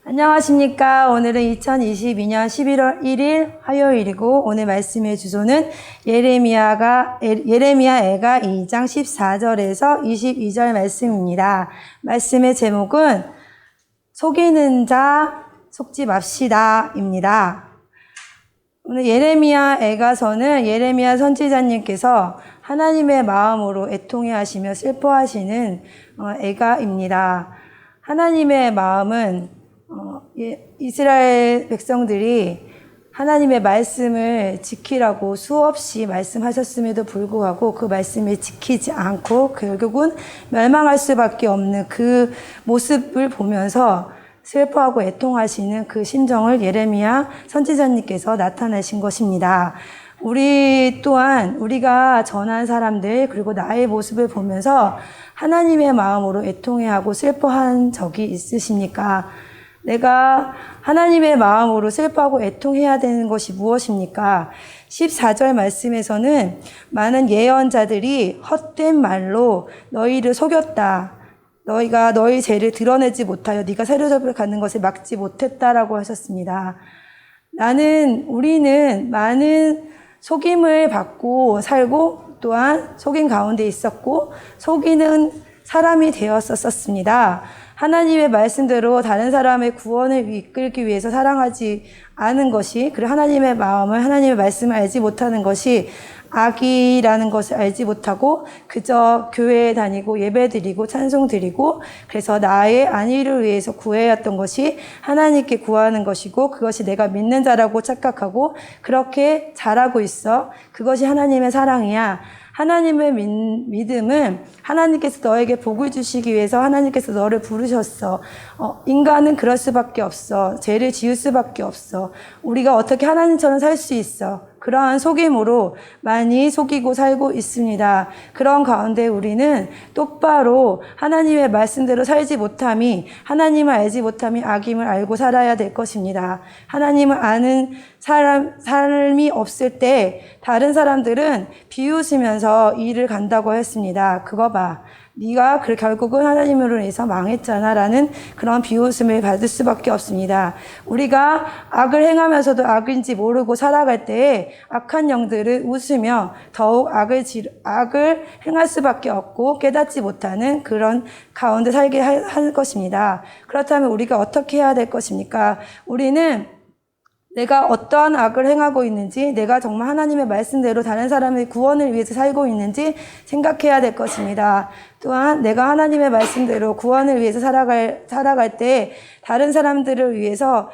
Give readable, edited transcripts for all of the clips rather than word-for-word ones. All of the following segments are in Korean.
안녕하십니까. 오늘은 2022년 11월 1일 화요일이고 오늘 말씀의 주소는 예레미야 애가 2장 14절에서 22절 말씀입니다. 말씀의 제목은 속이는 자 속지 맙시다 입니다. 오늘 예레미야 애가서는 예레미야 선지자님께서 하나님의 마음으로 애통해 하시며 슬퍼하시는 애가입니다. 하나님의 마음은 이스라엘 백성들이 하나님의 말씀을 지키라고 수없이 말씀하셨음에도 불구하고 그 말씀을 지키지 않고 결국은 멸망할 수밖에 없는 그 모습을 보면서 슬퍼하고 애통하시는 그 심정을 예레미야 선지자님께서 나타내신 것입니다. 우리 또한 우리가 전한 사람들 그리고 나의 모습을 보면서 하나님의 마음으로 애통해하고 슬퍼한 적이 있으십니까? 내가 하나님의 마음으로 슬퍼하고 애통해야 되는 것이 무엇입니까? 14절 말씀에서는 많은 예언자들이 헛된 말로 너희를 속였다. 너희가 너희 죄를 드러내지 못하여 네가 세례접을 갖는 것을 막지 못했다라고 하셨습니다. 우리는 많은 속임을 받고 살고 또한 속임 가운데 있었고 속이는 사람이 되었었습니다. 하나님의 말씀대로 다른 사람의 구원을 이끌기 위해서 사랑하지 않은 것이, 그리고 하나님의 마음을, 하나님의 말씀을 알지 못하는 것이 악이라는 것을 알지 못하고 그저 교회에 다니고 예배드리고 찬송드리고 그래서 나의 안위를 위해서 구해왔던 것이 하나님께 구하는 것이고 그것이 내가 믿는 자라고 착각하고 그렇게 잘하고 있어. 그것이 하나님의 사랑이야. 하나님의 믿음은 하나님께서 너에게 복을 주시기 위해서 하나님께서 너를 부르셨어. 인간은 그럴 수밖에 없어. 죄를 지을 수밖에 없어. 우리가 어떻게 하나님처럼 살 수 있어. 그러한 속임으로 많이 속이고 살고 있습니다. 그런 가운데 우리는 똑바로 하나님의 말씀대로 살지 못함이, 하나님을 알지 못함이 악임을 알고 살아야 될 것입니다. 하나님을 아는 삶이 없을 때 다른 사람들은 비웃으면서 일을 간다고 했습니다. 그거 봐. 네가 결국은 하나님으로 인해서 망했잖아 라는 그런 비웃음을 받을 수밖에 없습니다. 우리가 악을 행하면서도 악인지 모르고 살아갈 때에 악한 영들을 웃으며 더욱 악을 행할 수밖에 없고 깨닫지 못하는 그런 가운데 살게 할 것입니다. 그렇다면 우리가 어떻게 해야 될 것입니까? 우리는 내가 어떠한 악을 행하고 있는지, 내가 정말 하나님의 말씀대로 다른 사람의 구원을 위해서 살고 있는지 생각해야 될 것입니다. 또한 내가 하나님의 말씀대로 구원을 위해서 살아갈 때 다른 사람들을 위해서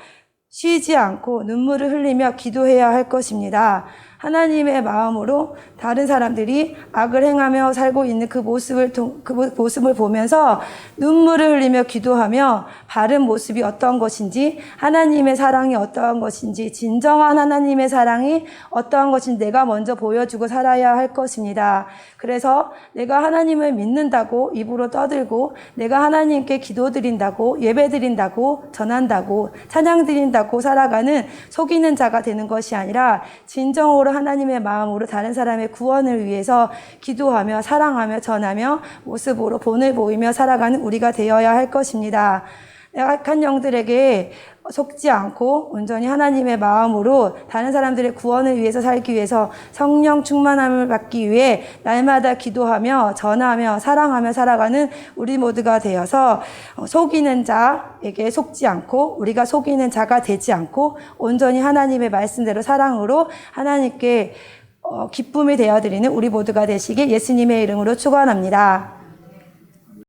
쉬지 않고 눈물을 흘리며 기도해야 할 것입니다. 하나님의 마음으로 다른 사람들이 악을 행하며 살고 있는 그 모습을 보면서 눈물을 흘리며 기도하며 바른 모습이 어떤 것인지, 하나님의 사랑이 어떠한 것인지, 진정한 하나님의 사랑이 어떠한 것인지 내가 먼저 보여주고 살아야 할 것입니다. 그래서 내가 하나님을 믿는다고 입으로 떠들고 내가 하나님께 기도드린다고 예배드린다고 전한다고 찬양드린다고 살아가는 속이는 자가 되는 것이 아니라 진정으로 하나님의 마음으로 다른 사람의 구원을 위해서 기도하며 사랑하며 전하며 모습으로 본을 보이며 살아가는 우리가 되어야 할 것입니다. 악한 영들에게 속지 않고 온전히 하나님의 마음으로 다른 사람들의 구원을 위해서 살기 위해서 성령 충만함을 받기 위해 날마다 기도하며 전하며 사랑하며 살아가는 우리 모두가 되어서 속이는 자에게 속지 않고 우리가 속이는 자가 되지 않고 온전히 하나님의 말씀대로 사랑으로 하나님께 기쁨이 되어드리는 우리 모두가 되시길 예수님의 이름으로 축원합니다.